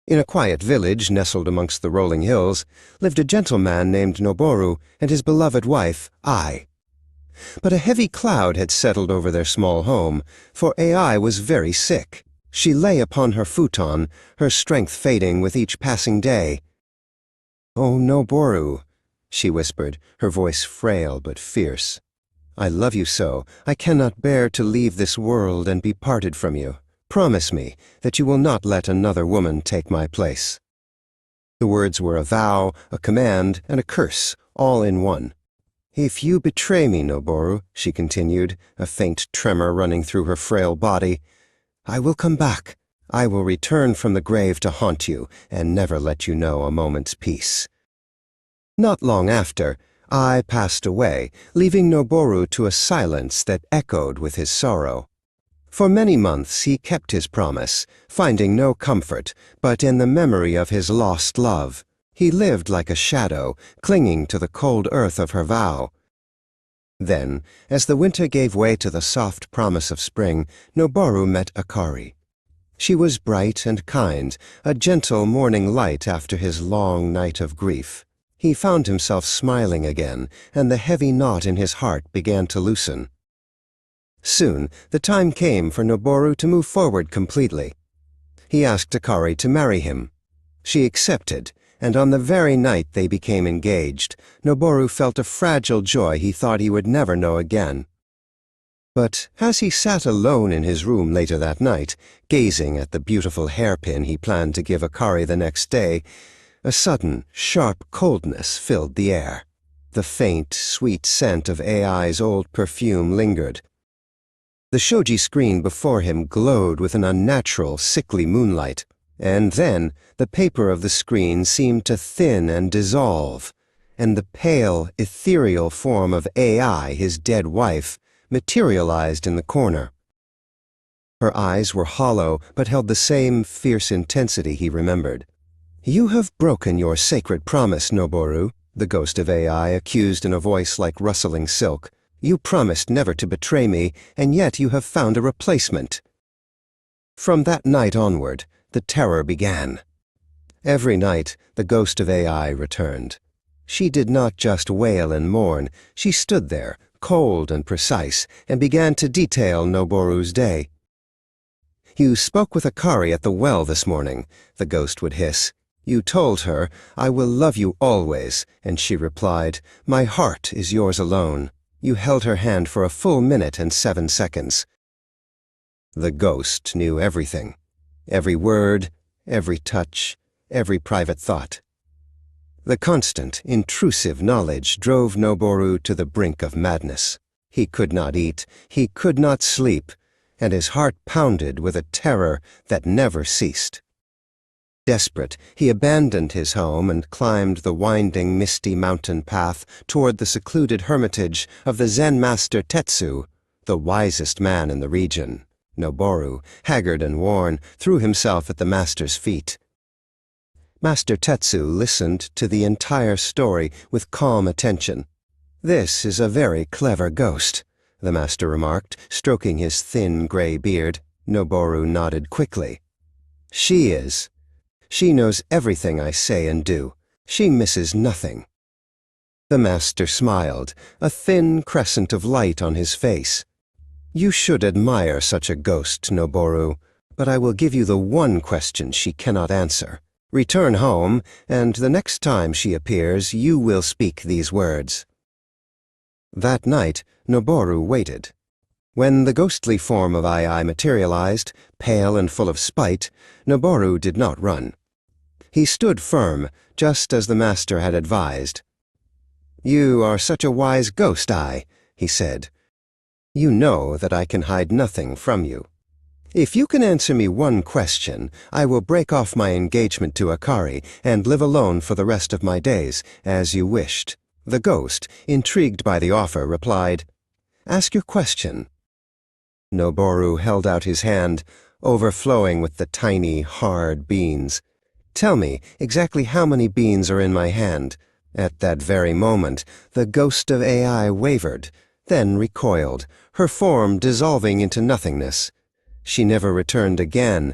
In a quiet village nestled amongst the rolling hills lived a gentleman named Noboru and his beloved wife, Ai. But a heavy cloud had settled over their small home, for Ai was very sick. She lay upon her futon, her strength fading with each passing day. "Oh, Noboru," she whispered, her voice frail but fierce. "I love you so. I cannot bear to leave this world and be parted from you. Promise me that you will not let another woman take my place." The words were a vow, a command, and a curse, all in one. "If you betray me, Noboru," she continued, a faint tremor running through her frail body, "I will come back. I will return from the grave to haunt you and never let you know a moment's peace." Not long after, I passed away, leaving Noboru to a silence that echoed with his sorrow. For many months he kept his promise, finding no comfort but in the memory of his lost love. He lived like a shadow, clinging to the cold earth of her vow. Then, as the winter gave way to the soft promise of spring, Noboru met Akari. She was bright and kind, a gentle morning light after his long night of grief. He found himself smiling again, and the heavy knot in his heart began to loosen. Soon, the time came for Noboru to move forward completely. He asked Akari to marry him. She accepted, and on the very night they became engaged, Noboru felt a fragile joy he thought he would never know again. But as he sat alone in his room later that night, gazing at the beautiful hairpin he planned to give Akari the next day, a sudden, sharp coldness filled the air. The faint, sweet scent of Ai's old perfume lingered. The shoji screen before him glowed with an unnatural, sickly moonlight, and then the paper of the screen seemed to thin and dissolve, and the pale, ethereal form of Ai, his dead wife, materialized in the corner. Her eyes were hollow, but held the same fierce intensity he remembered. "You have broken your sacred promise, Noboru," the ghost of Ai accused in a voice like rustling silk. "You promised never to betray me, and yet you have found a replacement." From that night onward, the terror began. Every night, the ghost of Ai returned. She did not just wail and mourn. She stood there, cold and precise, and began to detail Noboru's day. "You spoke with Akari at the well this morning," the ghost would hiss. "You told her, 'I will love you always,' and she replied, 'My heart is yours alone.' You held her hand for a full minute and 7 seconds. The ghost knew everything. Every word, every touch, every private thought. The constant, intrusive knowledge drove Noboru to the brink of madness. He could not eat, he could not sleep, and his heart pounded with a terror that never ceased. Desperate, he abandoned his home and climbed the winding, misty mountain path toward the secluded hermitage of the Zenmaster Tetsu, the wisest man in the region. Noboru, haggard and worn, threw himself at the master's feet. Master Tetsu listened to the entire story with calm attention. "This is a very clever ghost," the master remarked, stroking his thin gray beard. Noboru nodded quickly. "She is. She knows everything I say and do. She misses nothing." The master smiled, a thin crescent of light on his face. "You should admire such a ghost, Noboru, but I will give you the one question she cannot answer. Return home, and the next time she appears, you will speak these words." That night, Noboru waited. When the ghostly form of Ai materialized, pale and full of spite, Noboru did not run. He stood firm, just as the master had advised. "You are such a wise ghost, Ai," he said. "You know that I can hide nothing from you. If you can answer me one question, I will break off my engagement to Akari and live alone for the rest of my days, as you wished." The ghost, intrigued by the offer, replied, "Ask your question." Noboru held out his hand, overflowing with the tiny, hard beans. "Tell me exactly how many beans are in my hand." At that very moment, the ghost of Ai wavered, then recoiled, her form dissolving into nothingness. She never returned again,